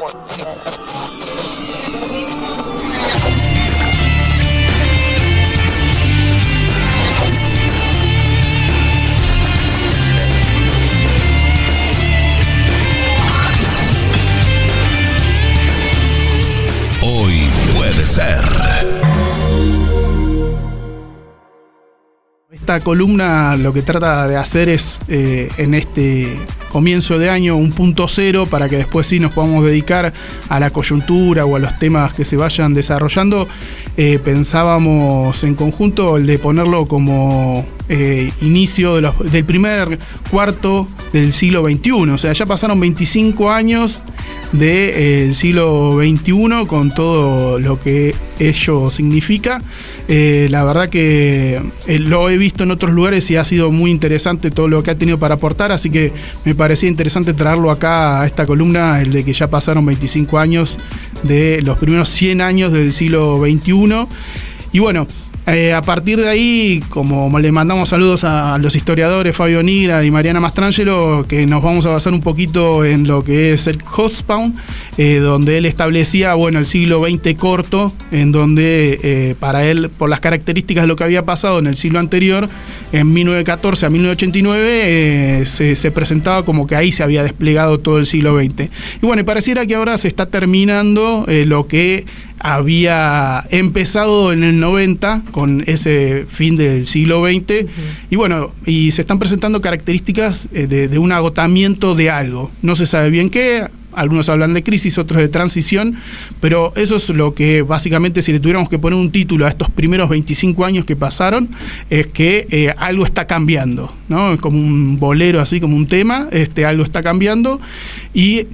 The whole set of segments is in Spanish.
Hoy puede ser. Esta columna lo que trata de hacer es, en este comienzo de año, un punto cero para que después sí nos podamos dedicar a la coyuntura o a los temas que se vayan desarrollando. Pensábamos en conjunto el de ponerlo como inicio del primer cuarto del siglo XXI. O sea, ya pasaron 25 años del siglo XXI con todo lo que ello significa. La verdad que lo he visto en otros lugares y ha sido muy interesante todo lo que ha tenido para aportar, así que me parecía interesante traerlo acá a esta columna, el de que ya pasaron 25 años de los primeros 100 años del siglo XXI. Y bueno, a partir de ahí, como le mandamos saludos a los historiadores Fabio Nigra y Mariana Mastrangelo, que nos vamos a basar un poquito en lo que es el Hobsbawm, donde él establecía, el siglo XX corto, en donde para él, por las características de lo que había pasado en el siglo anterior, en 1914 a 1989, se presentaba como que ahí se había desplegado todo el siglo XX. Y bueno, y pareciera que ahora se está terminando lo que había empezado en el 90 con ese fin del siglo XX. Y bueno, y se están presentando características de un agotamiento de algo. No se sabe bien qué. Algunos hablan de crisis, otros de transición, pero eso es lo que básicamente, si le tuviéramos que poner un título a estos primeros 25 años que pasaron, es que algo está cambiando, ¿no? Es como un bolero, así como un tema, algo está cambiando y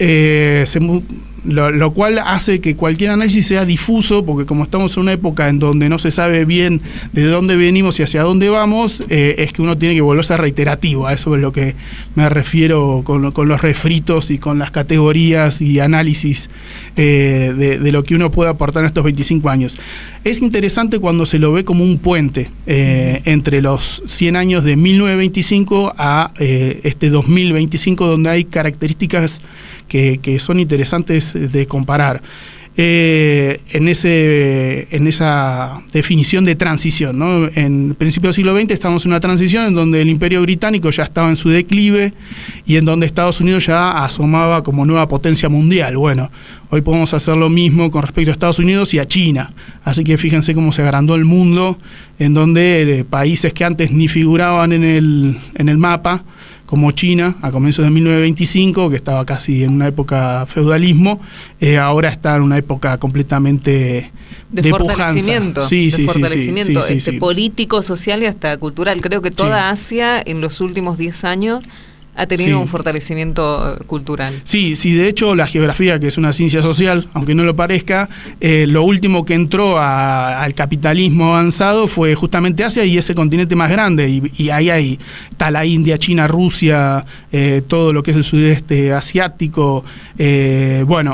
lo cual hace que cualquier análisis sea difuso, porque como estamos en una época en donde no se sabe bien de dónde venimos y hacia dónde vamos, es que uno tiene que volverse reiterativo. A eso es lo que me refiero con los refritos y con las categorías y análisis de lo que uno puede aportar en estos 25 años. Es interesante cuando se lo ve como un puente entre los 100 años de 1925 a 2025, donde hay características que son interesantes de comparar. En esa definición de transición, ¿no? En principio del siglo XX estamos en una transición en donde el Imperio Británico ya estaba en su declive y en donde Estados Unidos ya asomaba como nueva potencia mundial. Bueno, hoy podemos hacer lo mismo con respecto a Estados Unidos y a China. Así que fíjense cómo se agrandó el mundo, en donde países que antes ni figuraban en el mapa, como China, a comienzos de 1925, que estaba casi en una época feudalismo, ahora está en una época completamente de fortalecimiento, pujanza. Sí, político, social y hasta cultural. Creo que toda Asia en los últimos 10 años ha tenido un fortalecimiento cultural. Sí, de hecho la geografía, que es una ciencia social, aunque no lo parezca, lo último que entró al capitalismo avanzado fue justamente Asia y ese continente más grande, y ahí está la India, China, Rusia, todo lo que es el sudeste asiático.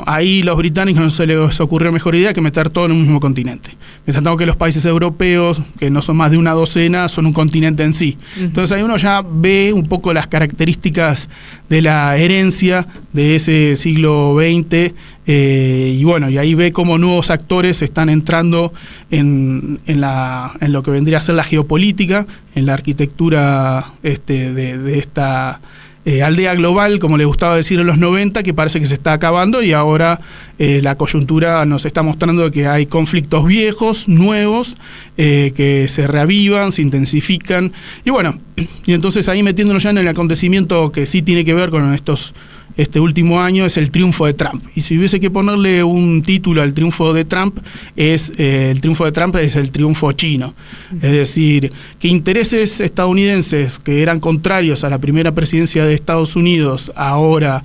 Ahí los británicos no se les ocurrió mejor idea que meter todo en un mismo continente. Mientras tanto que los países europeos, que no son más de una docena, son un continente en sí. Entonces ahí uno ya ve un poco las características de la herencia de ese siglo XX, y ahí ve cómo nuevos actores están entrando en lo que vendría a ser la geopolítica, en la arquitectura de esta aldea global, como le gustaba decir en los 90, que parece que se está acabando, y ahora la coyuntura nos está mostrando que hay conflictos viejos, nuevos, que se reavivan, se intensifican, y entonces ahí metiéndonos ya en el acontecimiento que sí tiene que ver con este último año, es el triunfo de Trump. Y si hubiese que ponerle un título al triunfo de Trump, el triunfo de Trump es el triunfo chino. Es decir, que intereses estadounidenses que eran contrarios a la primera presidencia de Estados Unidos ahora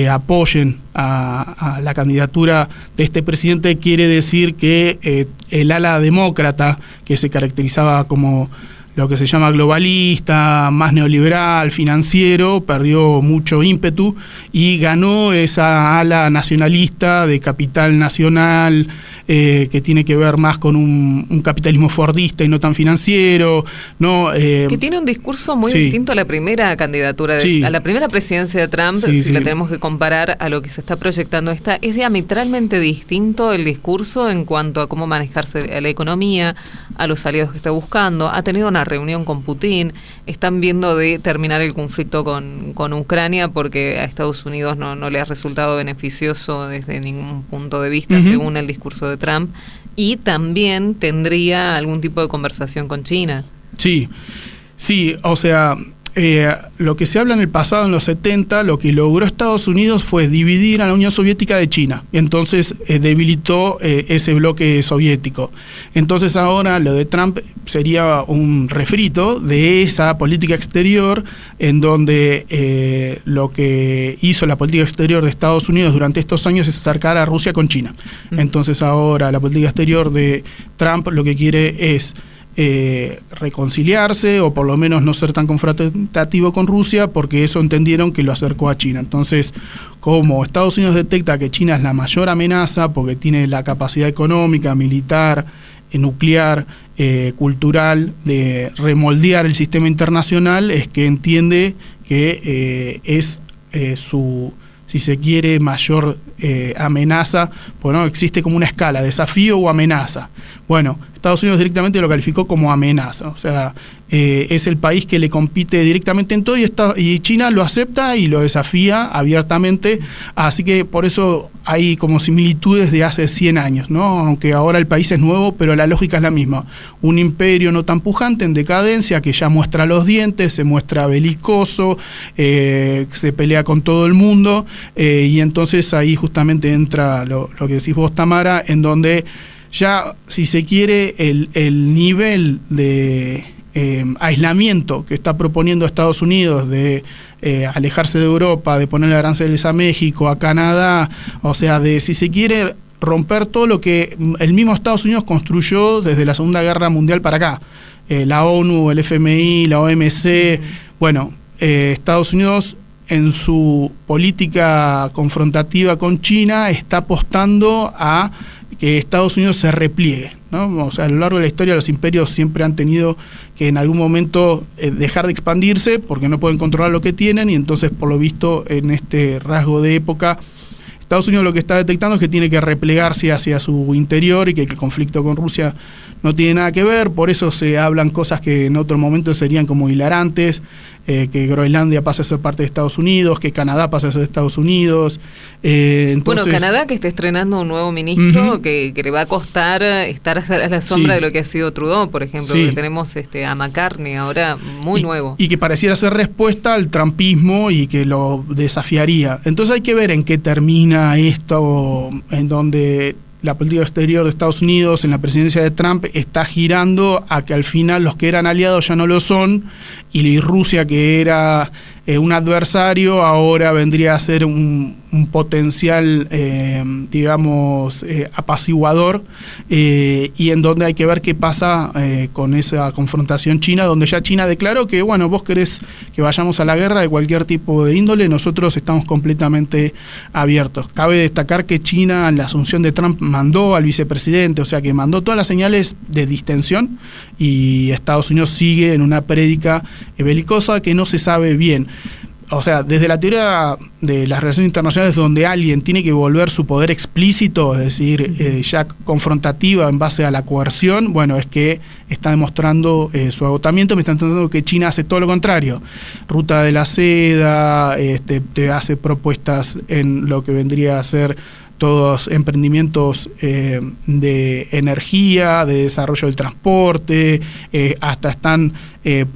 apoyen a la candidatura de este presidente, quiere decir que el ala demócrata, que se caracterizaba como lo que se llama globalista, más neoliberal, financiero, perdió mucho ímpetu y ganó esa ala nacionalista de capital nacional, que tiene que ver más con un capitalismo fordista y no tan financiero, ¿no? Que tiene un discurso muy distinto a la primera candidatura, a la primera presidencia de Trump, si la tenemos que comparar a lo que se está proyectando esta. Es diametralmente distinto el discurso en cuanto a cómo manejarse a la economía, a los aliados que está buscando. Ha tenido una reunión con Putin, están viendo de terminar el conflicto con Ucrania porque a Estados Unidos no le ha resultado beneficioso desde ningún punto de vista, según el discurso de Trump, y también tendría algún tipo de conversación con China. Sí, o sea, lo que se habla en el pasado, en los 70, lo que logró Estados Unidos fue dividir a la Unión Soviética de China. Entonces debilitó ese bloque soviético. Entonces ahora lo de Trump sería un refrito de esa política exterior, en donde lo que hizo la política exterior de Estados Unidos durante estos años es acercar a Rusia con China. Entonces ahora la política exterior de Trump lo que quiere es reconciliarse, o por lo menos no ser tan confrontativo con Rusia, porque eso entendieron que lo acercó a China. Entonces, como Estados Unidos detecta que China es la mayor amenaza, porque tiene la capacidad económica, militar, nuclear, cultural, de remoldear el sistema internacional, es que entiende que es su, si se quiere, mayor amenaza. Bueno, existe como una escala, desafío o amenaza. Bueno, Estados Unidos directamente lo calificó como amenaza, o sea, es el país que le compite directamente en todo, y China lo acepta y lo desafía abiertamente, así que por eso hay como similitudes de hace 100 años, ¿no? Aunque ahora el país es nuevo, pero la lógica es la misma. Un imperio no tan pujante, en decadencia, que ya muestra los dientes, se muestra belicoso, se pelea con todo el mundo, y entonces ahí justamente entra lo que decís vos, Tamara, en donde ya, si se quiere, el nivel de aislamiento que está proponiendo Estados Unidos, de alejarse de Europa, de ponerle aranceles a México, a Canadá, o sea, de, si se quiere, romper todo lo que el mismo Estados Unidos construyó desde la Segunda Guerra Mundial para acá, la ONU, el FMI, la OMC. Bueno, Estados Unidos, en su política confrontativa con China, está apostando a que Estados Unidos se repliegue, ¿no? O sea, a lo largo de la historia los imperios siempre han tenido que en algún momento dejar de expandirse porque no pueden controlar lo que tienen, y entonces, por lo visto, en este rasgo de época, Estados Unidos lo que está detectando es que tiene que replegarse hacia su interior, y que el conflicto con Rusia no tiene nada que ver. Por eso se hablan cosas que en otro momento serían como hilarantes, que Groenlandia pase a ser parte de Estados Unidos, que Canadá pase a ser de Estados Unidos. Entonces, bueno, Canadá, que está estrenando un nuevo ministro, que le va a costar estar a la sombra de lo que ha sido Trudeau, por ejemplo, que tenemos a McCartney ahora muy nuevo. Y que pareciera ser respuesta al trumpismo y que lo desafiaría. Entonces hay que ver en qué termina esto, en donde la política exterior de Estados Unidos en la presidencia de Trump está girando a que al final los que eran aliados ya no lo son, y Rusia, que era un adversario, ahora vendría a ser un potencial, digamos, apaciguador, y en donde hay que ver qué pasa con esa confrontación China, donde ya China declaró que, bueno, vos querés que vayamos a la guerra de cualquier tipo de índole, nosotros estamos completamente abiertos. Cabe destacar que China, en la asunción de Trump, mandó al vicepresidente, o sea que mandó todas las señales de distensión, y Estados Unidos sigue en una prédica belicosa que no se sabe bien. O sea, desde la teoría de las relaciones internacionales, donde alguien tiene que volver su poder explícito, es decir, ya confrontativa en base a la coerción, bueno, es que está demostrando su agotamiento. Me están entendiendo que China hace todo lo contrario. Ruta de la seda, te hace propuestas en lo que vendría a ser todos emprendimientos de energía, de desarrollo del transporte, hasta están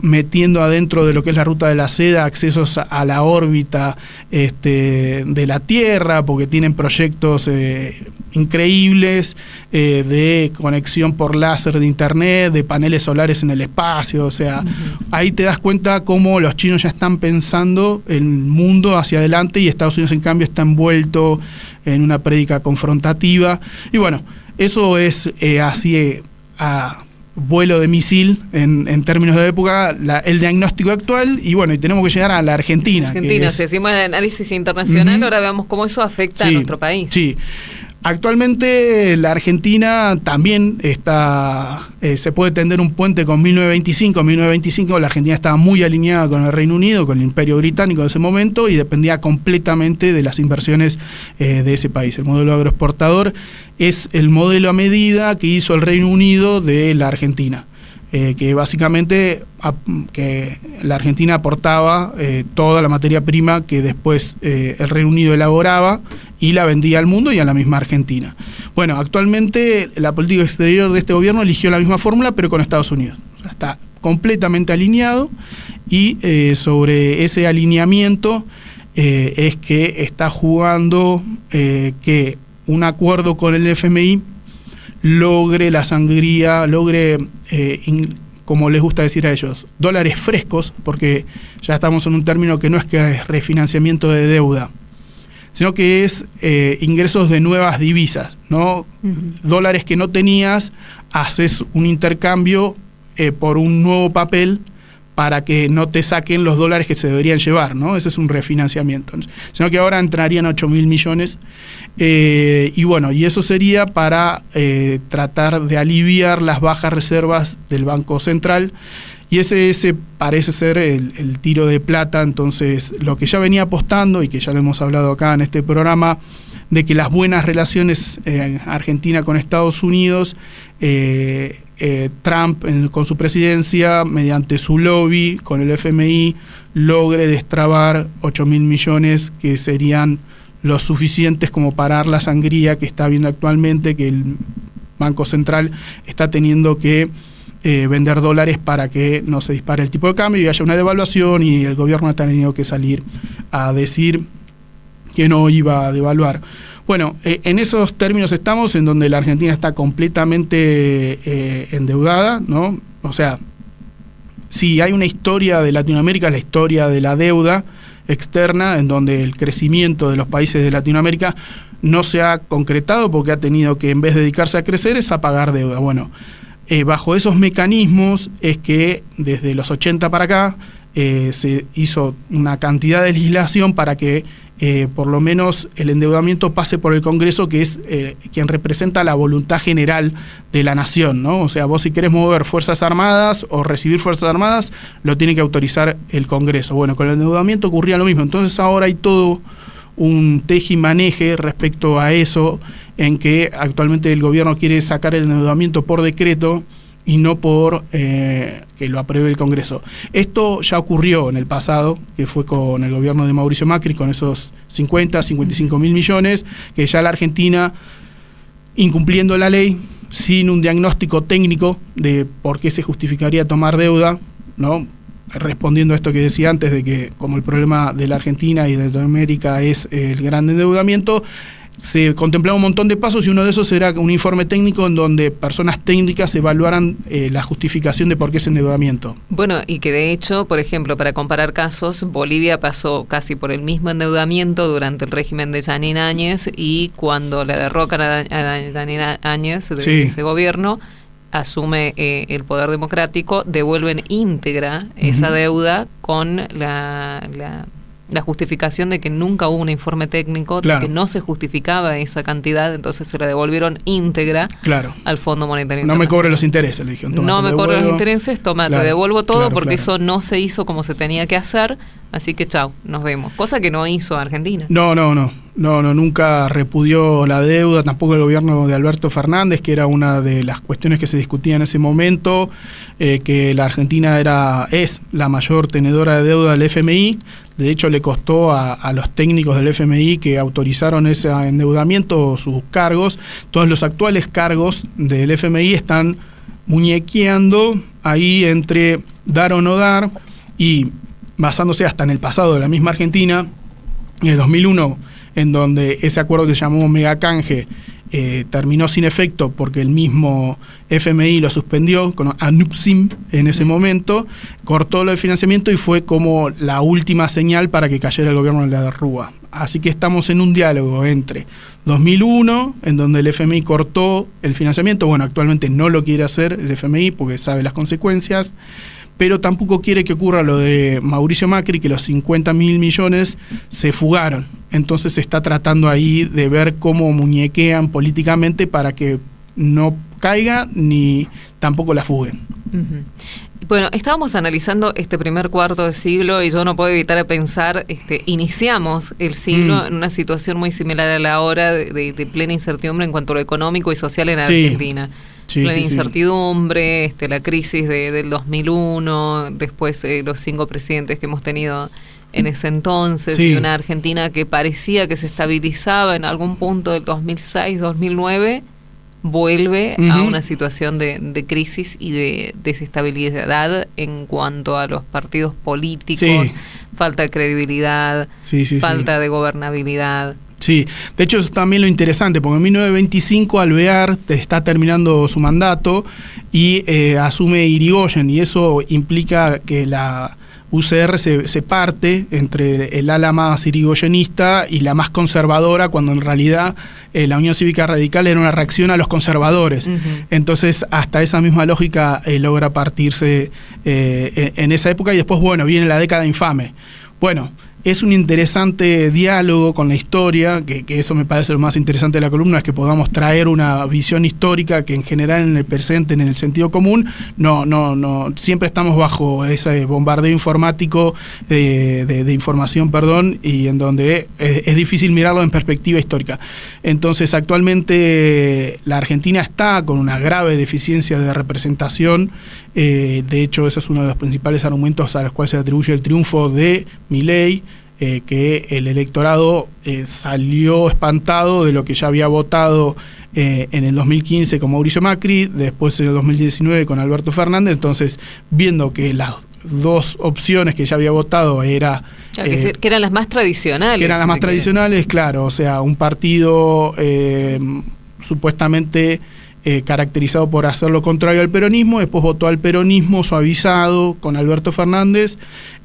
metiendo adentro de lo que es la ruta de la seda accesos a la órbita de la Tierra, porque tienen proyectos increíbles de conexión por láser de internet, de paneles solares en el espacio. O sea, ahí te das cuenta cómo los chinos ya están pensando el mundo hacia adelante, y Estados Unidos en cambio está envuelto en una prédica confrontativa. Y bueno, eso es así a vuelo de misil en términos de época, el diagnóstico actual. Y bueno, y tenemos que llegar a la Argentina. Si hacemos el análisis internacional, ahora veamos cómo eso afecta a nuestro país. Sí. Actualmente la Argentina también está, se puede tender un puente con 1925. En 1925 la Argentina estaba muy alineada con el Reino Unido, con el Imperio Británico de ese momento, y dependía completamente de las inversiones de ese país. El modelo agroexportador es el modelo a medida que hizo el Reino Unido de la Argentina. Que básicamente que la Argentina aportaba toda la materia prima que después el Reino Unido elaboraba y la vendía al mundo y a la misma Argentina. Bueno, actualmente la política exterior de este gobierno eligió la misma fórmula, pero con Estados Unidos. O sea, está completamente alineado, y sobre ese alineamiento es que está jugando que un acuerdo con el FMI logre la sangría, como les gusta decir a ellos, dólares frescos, porque ya estamos en un término que no es que es refinanciamiento de deuda, sino que es ingresos de nuevas divisas, ¿no? Dólares que no tenías, haces un intercambio por un nuevo papel para que no te saquen los dólares que se deberían llevar, ¿no? Ese es un refinanciamiento. Sino que ahora entrarían 8.000 millones. Y bueno, y eso sería para tratar de aliviar las bajas reservas del Banco Central. Y ese parece ser el tiro de plata. Entonces, lo que ya venía apostando, y que ya lo hemos hablado acá en este programa, de que las buenas relaciones Argentina con Estados Unidos, Trump con su presidencia, mediante su lobby con el FMI, logre destrabar 8.000 millones, que serían los suficientes como parar la sangría que está habiendo actualmente, que el Banco Central está teniendo que vender dólares para que no se dispare el tipo de cambio y haya una devaluación, y el gobierno ha tenido que salir a decir que no iba a devaluar. Bueno, en esos términos estamos, en donde la Argentina está completamente endeudada, ¿no? O sea, si hay una historia de Latinoamérica, es la historia de la deuda externa, en donde el crecimiento de los países de Latinoamérica no se ha concretado porque ha tenido que, en vez de dedicarse a crecer, es a pagar deuda. Bueno, bajo esos mecanismos es que desde los 80 para acá se hizo una cantidad de legislación para que por lo menos el endeudamiento pase por el Congreso, que es quien representa la voluntad general de la nación, ¿no? O sea, vos si querés mover Fuerzas Armadas o recibir Fuerzas Armadas, lo tiene que autorizar el Congreso. Bueno, con el endeudamiento ocurría lo mismo. Entonces ahora hay todo un tejimaneje respecto a eso, en que actualmente el gobierno quiere sacar el endeudamiento por decreto y no por que lo apruebe el Congreso. Esto ya ocurrió en el pasado, que fue con el gobierno de Mauricio Macri, con esos 55 mil millones, que ya la Argentina, incumpliendo la ley, sin un diagnóstico técnico de por qué se justificaría tomar deuda, ¿no? Respondiendo a esto que decía antes, de que como el problema de la Argentina y de Latinoamérica es el gran endeudamiento, se contemplaba un montón de pasos, y uno de esos era un informe técnico en donde personas técnicas evaluaran la justificación de por qué ese endeudamiento. Bueno, y que de hecho, por ejemplo, para comparar casos, Bolivia pasó casi por el mismo endeudamiento durante el régimen de Janine Áñez, y cuando le derrocan a Janine Áñez de ese gobierno, asume el poder democrático, devuelven íntegra esa deuda con la justificación de que nunca hubo un informe técnico, de que no se justificaba esa cantidad, entonces se la devolvieron íntegra al Fondo Monetario Internacional. No me cobre los intereses, le dijeron. No me cobre los intereses, toma, te devuelvo todo, porque eso no se hizo como se tenía que hacer, así que chau, nos vemos. Cosa que no hizo Argentina. No, nunca repudió la deuda, tampoco el gobierno de Alberto Fernández, que era una de las cuestiones que se discutía en ese momento, que la Argentina es la mayor tenedora de deuda del FMI. De hecho, le costó a los técnicos del FMI que autorizaron ese endeudamiento sus cargos. Todos los actuales cargos del FMI están muñequeando ahí entre dar o no dar, y basándose hasta en el pasado de la misma Argentina, en el 2001, en donde ese acuerdo que se llamó megacanje terminó sin efecto porque el mismo FMI lo suspendió con ANUPSIM en ese momento, cortó el financiamiento y fue como la última señal para que cayera el gobierno de la Rúa. Así que estamos en un diálogo entre 2001, en donde el FMI cortó el financiamiento. Bueno, actualmente no lo quiere hacer el FMI porque sabe las consecuencias, pero tampoco quiere que ocurra lo de Mauricio Macri, que los 50.000 millones se fugaron. Entonces se está tratando ahí de ver cómo muñequean políticamente para que no caiga ni tampoco la fuguen. Uh-huh. Bueno, estábamos analizando este primer cuarto de siglo y yo no puedo evitar pensar, iniciamos el siglo en una situación muy similar a la hora de plena incertidumbre en cuanto a lo económico y social en Argentina. La incertidumbre, la crisis del 2001, después los 5 presidentes que hemos tenido en ese entonces, y una Argentina que parecía que se estabilizaba en algún punto del 2006-2009, vuelve a una situación de crisis y de desestabilidad en cuanto a los partidos políticos, falta de credibilidad, falta de gobernabilidad. Sí, de hecho es también lo interesante, porque en 1925 Alvear está terminando su mandato y asume Irigoyen, y eso implica que la UCR se parte entre el ala más irigoyenista y la más conservadora, cuando en realidad la Unión Cívica Radical era una reacción a los conservadores. Uh-huh. Entonces, hasta esa misma lógica logra partirse en esa época, y después, viene la década infame. Bueno, es un interesante diálogo con la historia, que eso me parece lo más interesante de la columna, es que podamos traer una visión histórica que en general en el presente, en el sentido común, no siempre estamos bajo ese bombardeo informático de información, y en donde es difícil mirarlo en perspectiva histórica. Entonces, actualmente la Argentina está con una grave deficiencia de representación. De hecho, ese es uno de los principales argumentos a los cuales se atribuye el triunfo de Milei, que el electorado salió espantado de lo que ya había votado en el 2015 con Mauricio Macri, después en el 2019 con Alberto Fernández. Entonces, viendo que las dos opciones que ya había votado era... que eran las más tradicionales. Que eran las más tradicionales, claro. O sea, un partido supuestamente... caracterizado por hacer lo contrario al peronismo, después votó al peronismo suavizado con Alberto Fernández,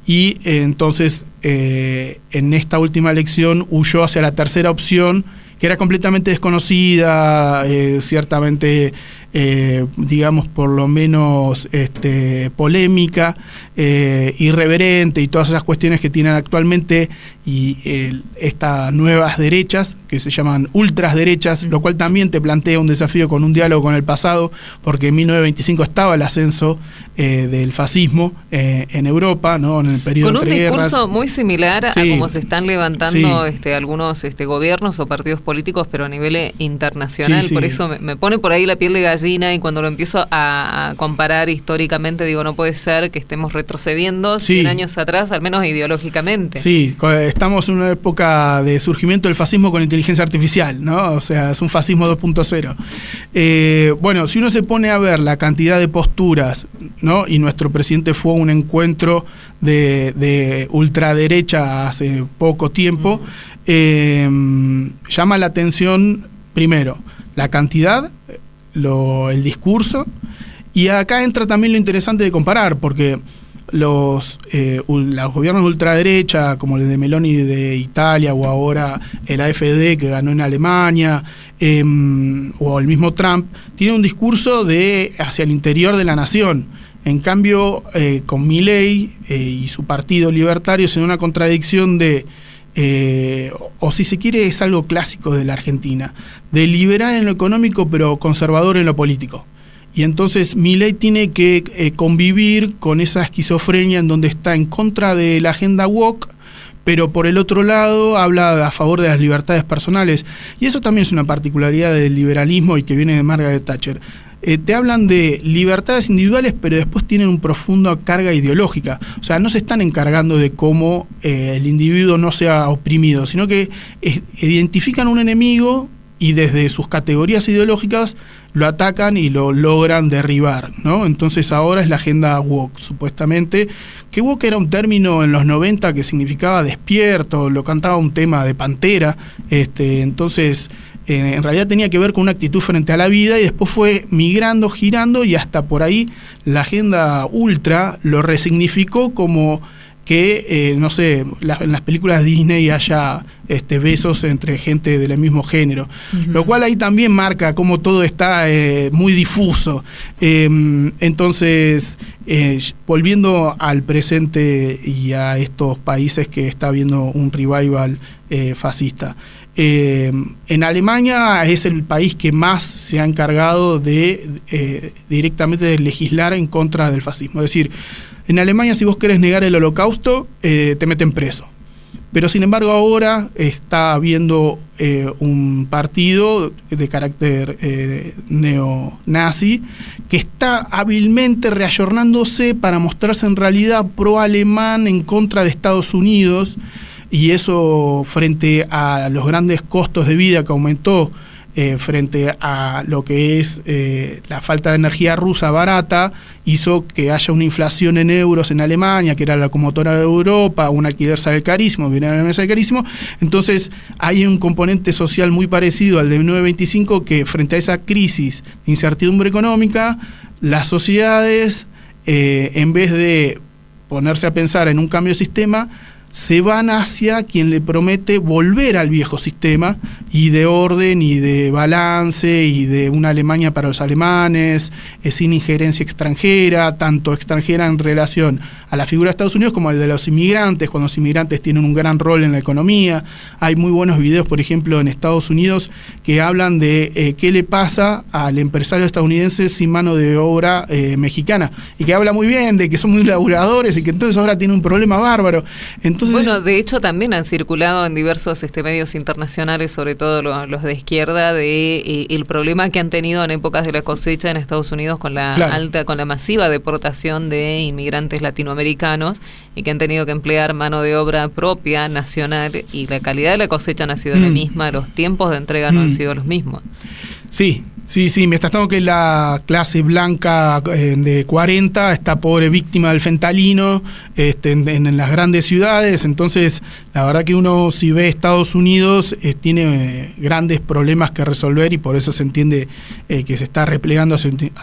y entonces en esta última elección huyó hacia la tercera opción, que era completamente desconocida, ciertamente, digamos, por lo menos polémica, irreverente, y todas esas cuestiones que tienen actualmente, y estas nuevas derechas, que se llaman ultrasderechas, lo cual también te plantea un desafío con un diálogo con el pasado, porque en 1925 estaba el ascenso del fascismo en Europa, ¿no? En el periodo con un entreguerras. Discurso muy similar a cómo se están levantando algunos gobiernos o partidos políticos, pero a nivel internacional. Por eso me pone por ahí la piel de gallina, y cuando lo empiezo a comparar históricamente, digo, no puede ser que estemos retrocediendo 100 años atrás, al menos ideológicamente. Sí, estamos en una época de surgimiento del fascismo con inteligencia artificial, ¿no? O sea, es un fascismo 2.0. Bueno, si uno se pone a ver la cantidad de posturas, ¿no? Y nuestro presidente fue a un encuentro de ultraderecha hace poco tiempo, llama la atención, primero, la cantidad, el discurso, y acá entra también lo interesante de comparar, porque los gobiernos de ultraderecha, como el de Meloni de Italia, o ahora el AfD que ganó en Alemania, o el mismo Trump, tienen un discurso hacia el interior de la nación. En cambio, con Milei y su partido libertario, es en una contradicción o si se quiere, es algo clásico de la Argentina, de liberal en lo económico pero conservador en lo político. Y entonces Milei tiene que convivir con esa esquizofrenia en donde está en contra de la agenda woke, pero por el otro lado habla a favor de las libertades personales. Y eso también es una particularidad del liberalismo y que viene de Margaret Thatcher. Te hablan de libertades individuales, pero después tienen una profunda carga ideológica. O sea, no se están encargando de cómo el individuo no sea oprimido, sino que identifican un enemigo y desde sus categorías ideológicas lo atacan y lo logran derribar, ¿no? Entonces ahora es la agenda woke, supuestamente, que woke era un término en los 90 que significaba despierto, lo cantaba un tema de Pantera, entonces en realidad tenía que ver con una actitud frente a la vida, y después fue migrando, girando, y hasta por ahí la agenda ultra lo resignificó como que, no sé, en las películas de Disney haya besos entre gente del mismo género. Uh-huh. Lo cual ahí también marca cómo todo está muy difuso. Entonces, volviendo al presente y a estos países que está habiendo un revival fascista. En Alemania es el país que más se ha encargado de directamente de legislar en contra del fascismo. Es decir, en Alemania, si vos querés negar el holocausto, te meten preso. Pero sin embargo ahora está habiendo un partido de carácter neonazi que está hábilmente reayornándose para mostrarse en realidad pro-alemán en contra de Estados Unidos, y eso frente a los grandes costos de vida que aumentó, frente a lo que es la falta de energía rusa barata, hizo que haya una inflación en euros en Alemania, que era la locomotora de Europa, un alquiler sale carísimo, viene a la mesa de carísimo. Entonces hay un componente social muy parecido al de 1925, que frente a esa crisis de incertidumbre económica, las sociedades, en vez de ponerse a pensar en un cambio de sistema, se van hacia quien le promete volver al viejo sistema y de orden y de balance y de una Alemania para los alemanes, sin injerencia extranjera, tanto extranjera en relación a la figura de Estados Unidos como al de los inmigrantes, cuando los inmigrantes tienen un gran rol en la economía. Hay muy buenos videos, por ejemplo, en Estados Unidos que hablan de qué le pasa al empresario estadounidense sin mano de obra mexicana, y que habla muy bien de que son muy laburadores y que entonces ahora tiene un problema bárbaro. Entonces, bueno, de hecho también han circulado en diversos medios internacionales, sobre todo los de izquierda, de el problema que han tenido en épocas de la cosecha en Estados Unidos con la con la masiva deportación de inmigrantes latinoamericanos, y que han tenido que emplear mano de obra propia, nacional, y la calidad de la cosecha no ha sido la misma, los tiempos de entrega no han sido los mismos. Sí, mientras tanto que la clase blanca de 40 está pobre víctima del fentanilo en las grandes ciudades. Entonces, la verdad que uno, si ve Estados Unidos, tiene grandes problemas que resolver, y por eso se entiende que se está replegando a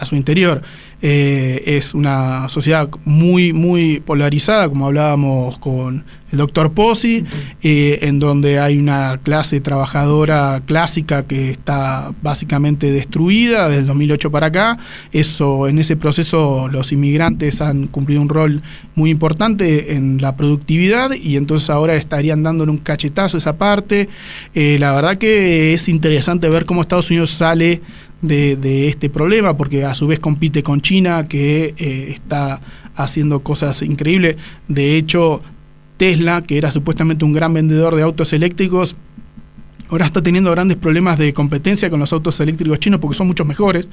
su interior. Es una sociedad muy, muy polarizada, como hablábamos con el doctor Pozzi, en donde hay una clase trabajadora clásica que está básicamente destruida desde el 2008 para acá. En ese proceso los inmigrantes han cumplido un rol muy importante en la productividad, y entonces ahora estarían dándole un cachetazo a esa parte. La verdad que es interesante ver cómo Estados Unidos sale de este problema, porque a su vez compite con China, que está haciendo cosas increíbles. De hecho, Tesla, que era supuestamente un gran vendedor de autos eléctricos, ahora está teniendo grandes problemas de competencia con los autos eléctricos chinos porque son mucho mejores,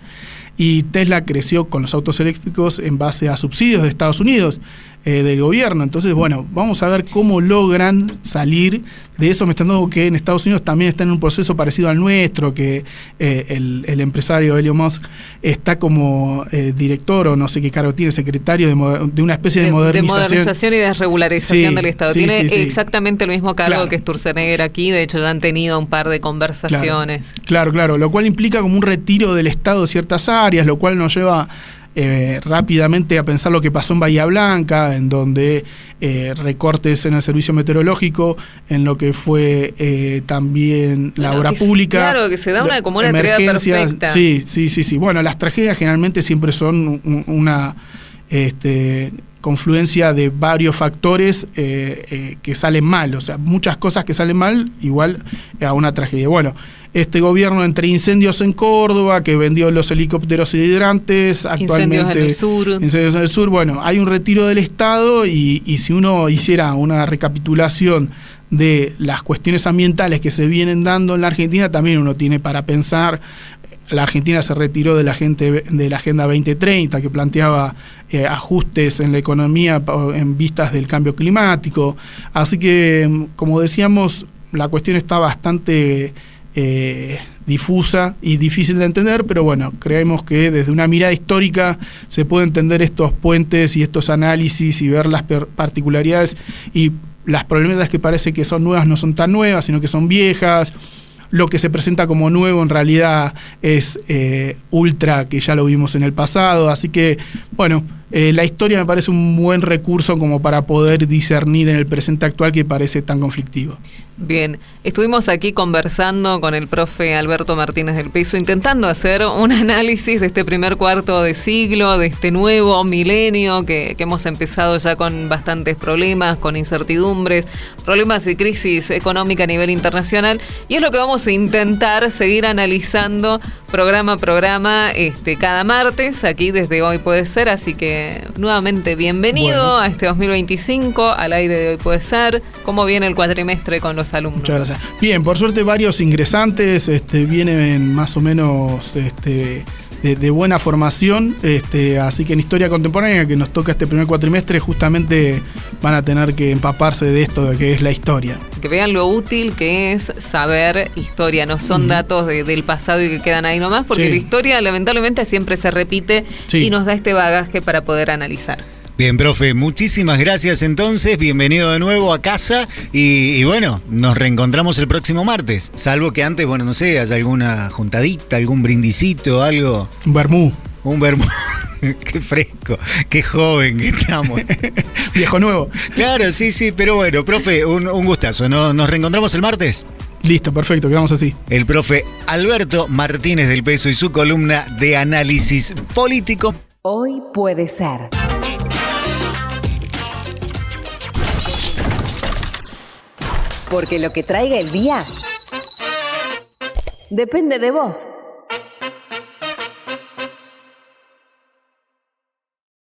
y Tesla creció con los autos eléctricos en base a subsidios de Estados Unidos, del gobierno. Entonces, bueno, vamos a ver cómo logran salir de eso. Me están dando que en Estados Unidos también está en un proceso parecido al nuestro, que el empresario Elon Musk está como director, o no sé qué cargo tiene, secretario de una especie de modernización y desregularización del Estado. Tiene exactamente el mismo cargo que Sturzenegger aquí. De hecho, ya han tenido un par de conversaciones. Claro, lo cual implica como un retiro del Estado de ciertas áreas, lo cual nos lleva rápidamente a pensar lo que pasó en Bahía Blanca, en donde recortes en el servicio meteorológico, en lo que fue también la obra pública. Claro, que se da como una triada perfecta. Sí. Bueno, las tragedias generalmente siempre son una confluencia de varios factores que salen mal, o sea, muchas cosas que salen mal igual a una tragedia. Bueno, este gobierno, entre incendios en Córdoba, que vendió los helicópteros hidrantes, actualmente incendios en el sur, bueno, hay un retiro del Estado, y si uno hiciera una recapitulación de las cuestiones ambientales que se vienen dando en la Argentina, también uno tiene para pensar. La Argentina se retiró de la Agenda 2030, que planteaba ajustes en la economía en vistas del cambio climático. Así que, como decíamos, la cuestión está bastante difusa y difícil de entender, pero bueno, creemos que desde una mirada histórica se puede entender estos puentes y estos análisis y ver las particularidades y las problemáticas que parece que son nuevas no son tan nuevas, sino que son viejas. Lo que se presenta como nuevo en realidad es ultra, que ya lo vimos en el pasado. Así que, bueno, la historia me parece un buen recurso como para poder discernir en el presente actual que parece tan conflictivo. Bien, estuvimos aquí conversando con el profe Alberto Martínez del Peso, intentando hacer un análisis de este primer cuarto de siglo, de este nuevo milenio que hemos empezado ya con bastantes problemas, con incertidumbres, problemas y crisis económica a nivel internacional, y es lo que vamos a intentar seguir analizando programa a programa cada martes, aquí desde Hoy Puede Ser, así que nuevamente bienvenido a este 2025, al aire de Hoy Puede Ser. ¿Cómo viene el cuatrimestre con los alumnos? Muchas gracias. Bien, por suerte varios ingresantes vienen más o menos de buena formación, así que en Historia Contemporánea, que nos toca este primer cuatrimestre, justamente van a tener que empaparse de esto, de que es la historia. Que vean lo útil que es saber historia, no son datos del pasado y que quedan ahí nomás, porque la historia lamentablemente siempre se repite y nos da este bagaje para poder analizar. Bien, profe, muchísimas gracias entonces, bienvenido de nuevo a casa y bueno, nos reencontramos el próximo martes, salvo que antes, bueno, no sé, haya alguna juntadita, algún brindicito, algo. Un vermú. Qué fresco, qué joven que estamos. Viejo nuevo. Claro, sí, pero bueno, profe, un gustazo, ¿nos reencontramos el martes? Listo, perfecto, quedamos así. El profe Alberto Martínez del Peso y su columna de análisis político. Hoy Puede Ser. Porque lo que traiga el día depende de vos.